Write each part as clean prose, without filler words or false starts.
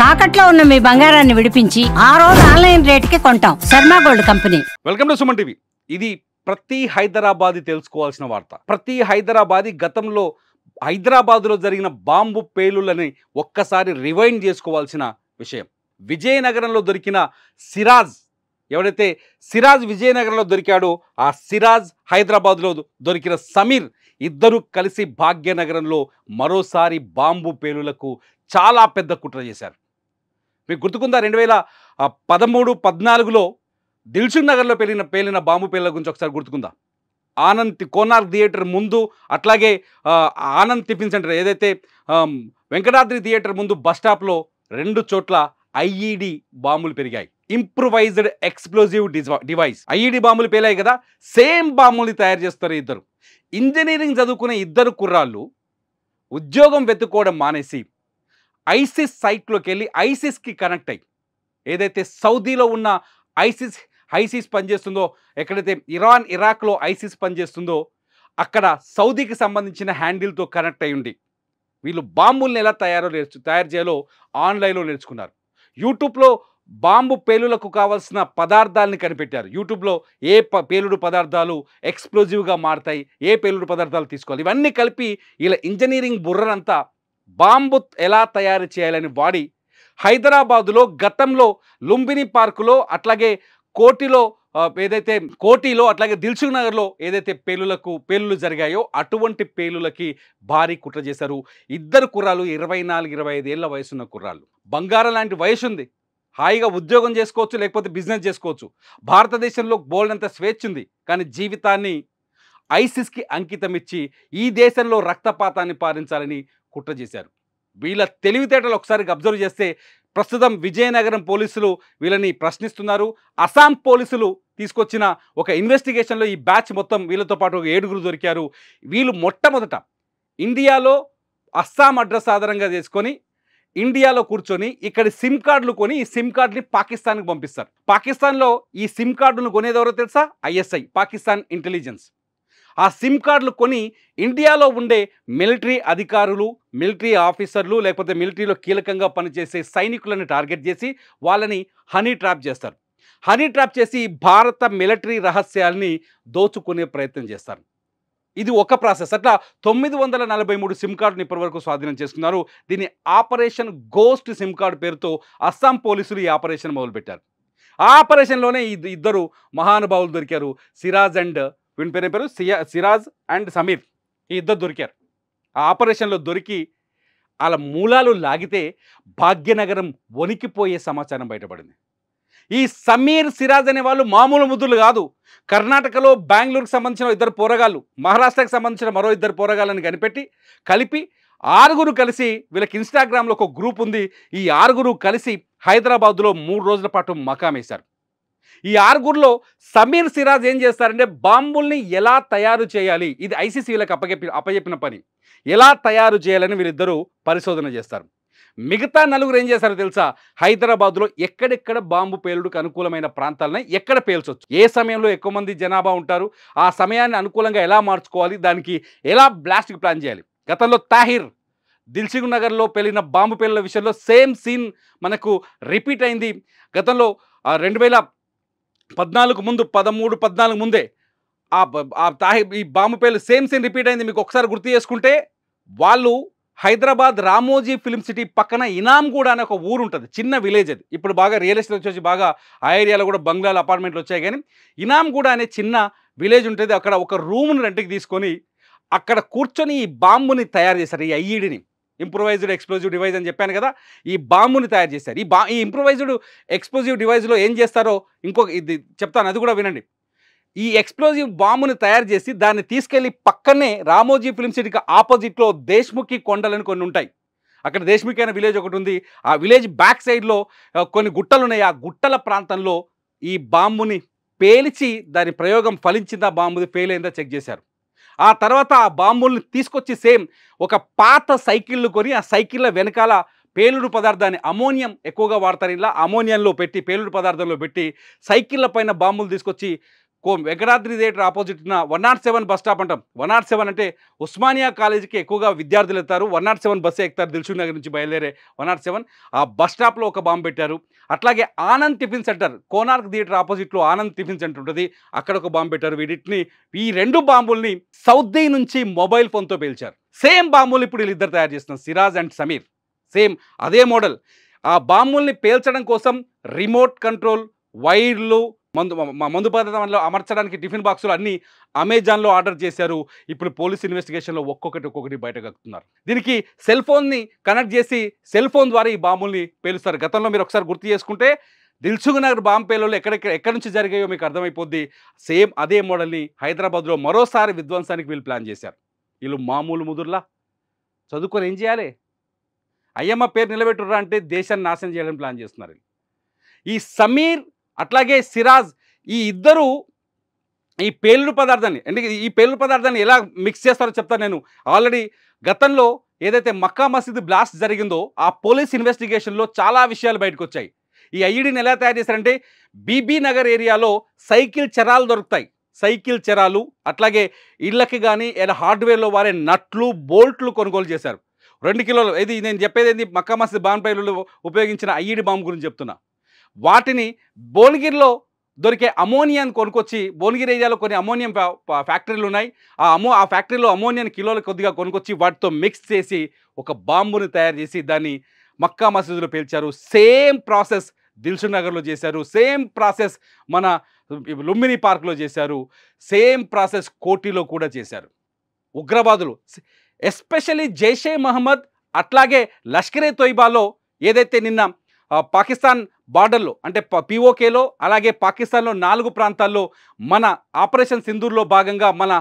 తాకట్లో ఉన్న మీ బంగారాన్ని విడిపించి ఆ రోజు ఆన్లైన్ రేటుకి కొంటాం. Sharma gold company. Welcome to Suman TV. ఇది ప్రతి హైదరాబాదీ తెలుసుకోవాల్సిన వార్త. ప్రతి హైదరాబాదీ గతంలో హైదరాబాద్లో జరిగిన బాంబు పేలులని ఒక్కసారి రివైండ్ చేసుకోవాల్సిన విషయం. విజయనగరంలో దొరికిన సిరాజ్, ఎవరైతే సిరాజ్ విజయనగరంలో దొరికాడో ఆ సిరాజ్, హైదరాబాద్లో దొరికిన సమీర్ ఇద్దరు కలిసి భాగ్యనగరంలో మరోసారి బాంబు పేలులకు చాలా పెద్ద కుట్ర చేశారు. మీకు గుర్తుకుందా 2013-14లో దిల్సుఖ్ నగర్లో పేలిన బాంబు పేలుల గురించి ఒకసారి గుర్తుకుందా? ఆనంద్ కోనార్క్ థియేటర్ ముందు, అట్లాగే ఆనంద్ టిఫిన్ సెంటర్ ఏదైతే వెంకటాద్రి థియేటర్ ముందు బస్ స్టాప్లో 2 చోట్ల ఐఈడి బాంబులు పెరిగాయి. ఇంప్రూవైజ్డ్ ఎక్స్ప్లోజివ్ డివైస్ ఐఈడి బాంబులు పేలాయి కదా. సేమ్ బాంబుల్ని తయారు చేస్తారు ఇద్దరు. ఇంజనీరింగ్ చదువుకునే ఇద్దరు కుర్రాళ్ళు ఉద్యోగం వెతుక్కోవడం మానేసి ఐసిస్ సైట్లోకి వెళ్ళి ఐసిస్కి కనెక్ట్ అయ్యి, ఏదైతే సౌదీలో ఉన్న ఐసిస్ పనిచేస్తుందో, ఎక్కడైతే ఇరాక్లో ఐసిస్ పనిచేస్తుందో అక్కడ సౌదీకి సంబంధించిన హ్యాండిల్తో కనెక్ట్ అయి ఉండి వీళ్ళు బాంబుల్ని ఎలా తయారు చేయాలో ఆన్లైన్లో నేర్చుకున్నారు. యూట్యూబ్లో బాంబు పేలులకు కావాల్సిన పదార్థాలని కనిపెట్టారు. యూట్యూబ్లో ఏ పేలుడు పదార్థాలు ఎక్స్ప్లోజివ్గా మారుతాయి, ఏ పేలుడు పదార్థాలు తీసుకోవాలి, ఇవన్నీ కలిపి ఇలా ఇంజనీరింగ్ బుర్రనంతా బాంబు ఎలా తయారు చేయాలని వాడి హైదరాబాదులో గతంలో లుంబిని పార్కులో, అట్లాగే కోటిలో అట్లాగే దిల్సుఖ్ నగర్లో ఏదైతే పేలులు జరిగాయో అటువంటి పేలులకి భారీ కుట్ర చేశారు. ఇద్దరు కుర్రాళ్ళు 24-25 ఏళ్ల వయసున్న కుర్రాళ్ళు. బంగారం లాంటి వయసు ఉంది, హాయిగా ఉద్యోగం చేసుకోవచ్చు, లేకపోతే బిజినెస్ చేసుకోవచ్చు. భారతదేశంలో బోల్డంత స్వేచ్ఛ ఉంది. కానీ జీవితాన్ని ఐసిస్కి అంకితం ఇచ్చి ఈ దేశంలో రక్తపాతాన్ని పారించాలని కుట్ర చేశారు. వీళ్ళ తెలివితేటలు ఒకసారి అబ్జర్వ్ చేస్తే ప్రస్తుతం విజయనగరం పోలీసులు వీళ్ళని ప్రశ్నిస్తున్నారు. అస్సాం పోలీసులు తీసుకొచ్చిన ఒక ఇన్వెస్టిగేషన్లో ఈ బ్యాచ్ మొత్తం వీళ్ళతో పాటు 7 దొరికారు. వీళ్ళు మొట్టమొదట ఇండియాలో అస్సాం అడ్రస్ ఆధారంగా చేసుకొని ఇండియాలో కూర్చొని ఇక్కడ సిమ్ కార్డులు కొని ఈ సిమ్ కార్డుని పాకిస్తాన్కి పంపిస్తారు. పాకిస్తాన్లో ఈ సిమ్ కార్డును కొనేదెవరో తెలుసా? ISI, Pakistan intelligence. ఆ సిమ్ కార్డులు కొని ఇండియాలో ఉండే మిలిటరీ అధికారులు, మిలిటరీ ఆఫీసర్లు, లేకపోతే మిలిటరీలో కీలకంగా పనిచేసే సైనికులను టార్గెట్ చేసి వాళ్ళని హనీ ట్రాప్ చేస్తారు. హనీ ట్రాప్ చేసి భారత మిలిటరీ రహస్యాల్ని దోచుకునే ప్రయత్నం చేస్తారు. ఇది ఒక ప్రాసెస్. అట్లా 943 సిమ్ కార్డుని ఇప్పటివరకు స్వాధీనం చేసుకున్నారు. దీన్ని ఆపరేషన్ గోస్ట్ సిమ్ కార్డు పేరుతో అస్సాం పోలీసులు ఈ ఆపరేషన్ మొదలుపెట్టారు. ఆ ఆపరేషన్లోనే ఇద్దరు మహానుభావులు దొరికారు. సిరాజ్ అండ్ సమీర్, ఈ ఇద్దరు దొరికారు. ఆ ఆపరేషన్లో దొరికి వాళ్ళ మూలాలు లాగితే భాగ్యనగరం వణికిపోయే సమాచారం బయటపడింది. ఈ సమీర్, సిరాజ్ అనే వాళ్ళు మామూలు ముద్దులు కాదు. కర్ణాటకలో బెంగళూరుకు సంబంధించిన 2 పోరగాళ్ళు, మహారాష్ట్రకు సంబంధించిన మరో 2 పోరగాళ్ళని కలిపి 6 కలిసి, వీళ్ళకి ఇన్స్టాగ్రామ్లో ఒక గ్రూప్ ఉంది. ఈ 6 కలిసి హైదరాబాద్లో 3 రోజుల పాటు మకామేశారు. ఈ 6లో సమీర్, సిరాజ్ ఏం చేస్తారంటే బాంబుల్ని ఎలా తయారు చేయాలి, ఇది ఐసీసీ వీళ్ళకి అప్పచెప్పిన పని, ఎలా తయారు చేయాలని వీళ్ళిద్దరూ పరిశోధన చేస్తారు. మిగతా 4 ఏం చేశారో తెలుసా? హైదరాబాద్లో ఎక్కడెక్కడ బాంబు పేలుడుకు అనుకూలమైన ప్రాంతాలను ఎక్కడ పేల్చొచ్చు, ఏ సమయంలో ఎక్కువ మంది జనాభా ఉంటారు, ఆ సమయాన్ని అనుకూలంగా ఎలా మార్చుకోవాలి, దానికి ఎలా బ్లాస్ట్కి ప్లాన్ చేయాలి. గతంలో తాహిర్, దిల్సుఖ్ నగర్లో పేలిన బాంబు పేలుల విషయంలో సేమ్ సీన్ మనకు రిపీట్ అయింది. గతంలో 2014 ముందు, 13-14 ముందే ఈ బాంబు పేలు సేమ్ సీన్ రిపీట్ అయింది. మీకు ఒకసారి గుర్తు చేసుకుంటే, వాళ్ళు హైదరాబాద్ రామోజీ ఫిల్మ్ సిటీ పక్కన ఇనాంగూడ అనే ఒక ఊరు ఉంటుంది, చిన్న విలేజ్. అది ఇప్పుడు బాగా రియల్ ఎస్టేట్ వచ్చేసి బాగా ఆ ఏరియాలో కూడా బంగ్లాలు, అపార్ట్మెంట్లు వచ్చాయి. కానీ ఇనాంగూడ అనే చిన్న విలేజ్ ఉంటుంది. అక్కడ ఒక రూమ్ను రెంట్కి తీసుకొని అక్కడ కూర్చొని ఈ బాంబుని తయారు చేశారు. ఈ ఐఈడిని, ఇంప్రూవైజ్డ్ ఎక్స్ప్లోజివ్ డివైస్ అని చెప్పాను కదా, ఈ బాంబుని తయారు చేశారు. ఈ ఇంప్రూవైజ్డ్ ఎక్స్ప్లోజివ్ డివైస్లో ఏం చేస్తారో ఇది చెప్తాను, అది కూడా వినండి. ఈ ఎక్స్ప్లోజివ్ బాంబుని తయారు చేసి దాన్ని తీసుకెళ్ళి పక్కనే రామోజీ ఫిల్మ్ సిటీకి ఆపోజిట్లో దేశ్ముఖి కొండలని కొన్ని ఉంటాయి. అక్కడ దేశ్ముఖి అనే విలేజ్ ఒకటి ఉంది. ఆ విలేజ్ బ్యాక్ సైడ్లో కొన్ని గుట్టలు ఉన్నాయి. ఆ గుట్టల ప్రాంతంలో ఈ బాంబుని పేల్చి దాని ప్రయోగం ఫలించిందా, బాంబుది ఫెయిల్ అయిందా చెక్ చేశారు. ఆ తర్వాత ఆ బాంబుల్ని తీసుకొచ్చి సేమ్ ఒక పాత సైకిళ్ళు కొని ఆ సైకిళ్ళ వెనకాల పేలుడు పదార్థాన్ని, అమోనియం ఎక్కువగా వాడతారు, ఇలా అమోనియంలో పెట్టి పేలుడు పదార్థంలో పెట్టి సైకిళ్ళ పైన బాంబులు తీసుకొచ్చి వెంకటాద్రి థియేటర్ ఆపోజిట్ ఉన్న 107 బస్ స్టాప్ అంటాం. 107 అంటే ఉస్మానియా కాలేజీకి ఎక్కువగా విద్యార్థులు వెళ్తారు. 107 బస్సే ఎక్కుతారు దిల్సుఖ్ నగర్ నుంచి బయలుదేరే 107. ఆ బస్ స్టాప్లో ఒక బాంబు పెట్టారు. అట్లాగే Anand tiffin centre, Konark theatre ఆపోజిట్లో ఆనంద్ టిఫిన్ సెంటర్ ఉంటుంది, అక్కడ ఒక బాంబు పెట్టారు. ఈ 2 బాంబుల్ని సౌదీ నుంచి మొబైల్ ఫోన్తో పేల్చారు. సేమ్ బాంబులు ఇప్పుడు వీళ్ళిద్దరు తయారు చేస్తున్నారు, సిరాజ్ అండ్ సమీర్. సేమ్ అదే మోడల్. ఆ బాంబుల్ని పేల్చడం కోసం రిమోట్ కంట్రోల్, వైర్లు, మందు పదార్థంలో అమర్చడానికి టిఫిన్ బాక్సులు అన్నీ అమెజాన్లో ఆర్డర్ చేశారు. ఇప్పుడు పోలీస్ ఇన్వెస్టిగేషన్లో ఒక్కొక్కటి బయటగక్కుతున్నారు. దీనికి సెల్ ఫోన్ని కనెక్ట్ చేసి సెల్ ఫోన్ ద్వారా ఈ బాంబుల్ని పేలుస్తారు. గతంలో మీరు ఒకసారి గుర్తు చేసుకుంటే దిల్సుఖ్ నగర్ బాంబు పేలుళ్ళు ఎక్కడి నుంచి జరిగాయో మీకు అర్థమైపోద్ది. సేమ్ అదే మోడల్ని హైదరాబాద్లో మరోసారి విధ్వంసానికి వీళ్ళు ప్లాన్ చేశారు. వీళ్ళు మామూలు ముదుర్లా చదువుకొని ఏం చేయాలి? అయ్యమ్మ పేరు నిలబెట్టుర్రా అంటే దేశాన్ని నాశనం చేయడానికి ప్లాన్ చేస్తున్నారు. ఈ సమీర్ అట్లాగే సిరాజ్ ఈ ఇద్దరు ఈ పేలుడు పదార్థాన్ని, అంటే ఈ పేలుడు పదార్థాన్ని ఎలా మిక్స్ చేస్తారో చెప్తాను నేను. ఆల్రెడీ గతంలో ఏదైతే మక్కా మసీద్ బ్లాస్ట్ జరిగిందో ఆ పోలీస్ ఇన్వెస్టిగేషన్లో చాలా విషయాలు బయటకు వచ్చాయి. ఈ ఐఈడీని ఎలా తయారు చేశారంటే బీబీ నగర్ ఏరియాలో సైకిల్ చెరాలు దొరుకుతాయి. సైకిల్ చెరాలు, అట్లాగే ఇళ్ళకి కానీ ఏదైనా హార్డ్వేర్లో వారే నట్లు, బోల్ట్లు కొనుగోలు చేశారు. 2 కిలోలు. ఇది నేను చెప్పేది ఏంది, మక్కా మసీద్ బాంబు పేలుళ్ళు ఉపయోగించిన ఐఈడీ బాంబు గురించి చెప్తున్నా. వాటిని భువనగిరిలో దొరికే అమోనియాని కొనుక్కొచ్చి, భువనగిరి ఏరియాలో కొన్ని అమోనియం ఫ్యాక్టరీలు ఉన్నాయి. ఆ ఫ్యాక్టరీలో అమోనియాని కిలోలు కొద్దిగా కొనుక్కొచ్చి వాటితో మిక్స్ చేసి ఒక బాంబుని తయారు చేసి దాన్ని మక్కా మసీదులో పేల్చారు. సేమ్ ప్రాసెస్ దిల్సుఖ్ నగర్లో చేశారు. సేమ్ ప్రాసెస్ మన లుంబిని పార్క్లో చేశారు. సేమ్ ప్రాసెస్ కోటిలో కూడా చేశారు. ఉగ్రవాదులు ఎస్పెషల్లీ జైషే మహమ్మద్ అట్లాగే లష్కరే తోయిబాలో ఏదైతే నిన్న పాకిస్తాన్ బార్డర్లో అంటే పిఓకేలో అలాగే పాకిస్తాన్లో 4 ప్రాంతాల్లో మన ఆపరేషన్ సింధూర్లో భాగంగా మన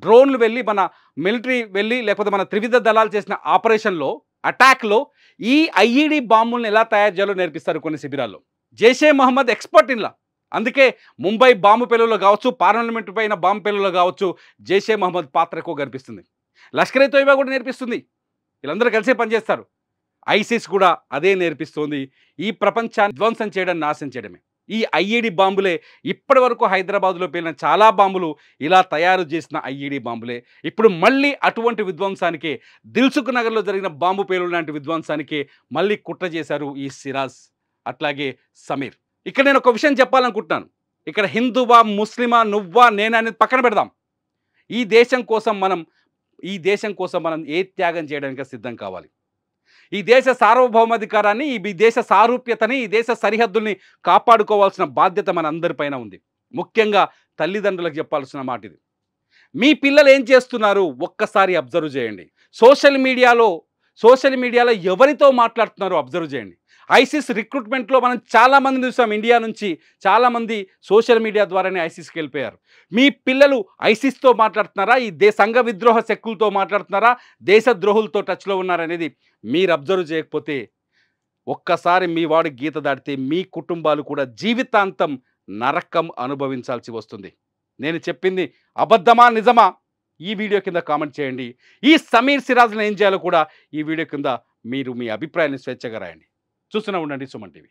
డ్రోన్లు వెళ్ళి, మన మిలిటరీ వెళ్ళి, లేకపోతే మన త్రివిధ దళాలు చేసిన ఆపరేషన్లో అటాక్లో ఈ ఐఈడీ బాంబులను ఎలా తయారు చేయాలో నేర్పిస్తారు కొన్ని శిబిరాల్లో. జైషే మహమ్మద్ ఎక్స్పర్ట్ ఇందులో. అందుకే ముంబై బాంబు పేలుల్లో కావచ్చు, పార్లమెంటు పైన బాంబు పేలుల్లో కావచ్చు జైషే మహమ్మద్ పాత్ర ఎక్కువ కనిపిస్తుంది. లష్కరే తోయిబా కూడా నేర్పిస్తుంది. వీళ్ళందరూ కలిసే పనిచేస్తారు. ఐసిస్ కూడా అదే నేర్పిస్తుంది. ఈ ప్రపంచాన్ని ధ్వంసం చేయడం, నాశనం చేయడమే. ఈ ఐఈడీ బాంబులే ఇప్పటి వరకు హైదరాబాద్లో పేలిన చాలా బాంబులు ఇలా తయారు చేసిన ఐఈడీ బాంబులే. ఇప్పుడు మళ్ళీ అటువంటి విధ్వంసానికే, దిల్సుఖ్ నగర్లో జరిగిన బాంబు పేలుడు లాంటి విధ్వంసానికే మళ్ళీ కుట్ర చేశారు ఈ సిరాజ్ అట్లాగే సమీర్. ఇక్కడ నేను ఒక విషయం చెప్పాలనుకుంటున్నాను. ఇక్కడ హిందువా, ముస్లిమా, నువ్వా, నేనా అనేది పక్కన పెడదాం. ఈ దేశం కోసం మనం ఏ త్యాగం చేయడానికి సిద్ధం కావాలి. ఈ దేశ సార్వభౌమాధికారాన్ని, ఈ దేశ సారూప్యతని, ఈ దేశ సరిహద్దుల్ని కాపాడుకోవాల్సిన బాధ్యత మన అందరిపైన ఉంది. ముఖ్యంగా తల్లిదండ్రులకు చెప్పాల్సిన మాట ఇది. మీ పిల్లలు ఏం చేస్తున్నారు ఒక్కసారి అబ్జర్వ్ చేయండి. సోషల్ మీడియాలో ఎవరితో మాట్లాడుతున్నారో అబ్జర్వ్ చేయండి. ఐసిస్ రిక్రూట్మెంట్లో మనం చాలామంది చూసాం. ఇండియా నుంచి చాలామంది సోషల్ మీడియా ద్వారానే ఐసిస్కి వెళ్ళిపోయారు. మీ పిల్లలు ఐసిస్తో మాట్లాడుతున్నారా, ఈ సంఘ విద్రోహ శక్తులతో మాట్లాడుతున్నారా, దేశద్రోహులతో టచ్లో ఉన్నారనేది మీరు అబ్జర్వ్ చేయకపోతే ఒక్కసారి మీ వాడి గీత దాటితే మీ కుటుంబాలు కూడా జీవితాంతం నరకం అనుభవించాల్సి వస్తుంది. నేను చెప్పింది అబద్ధమా నిజమా ఈ వీడియో కింద కామెంట్ చేయండి. ఈ సమీర్ సిరాజ్ని ఏం చేయాలో కూడా ఈ వీడియో కింద మీరు మీ అభిప్రాయాన్ని స్వేచ్ఛగా రాయండి. చూస్తూనే ఉండండి సుమన్ టీవీ.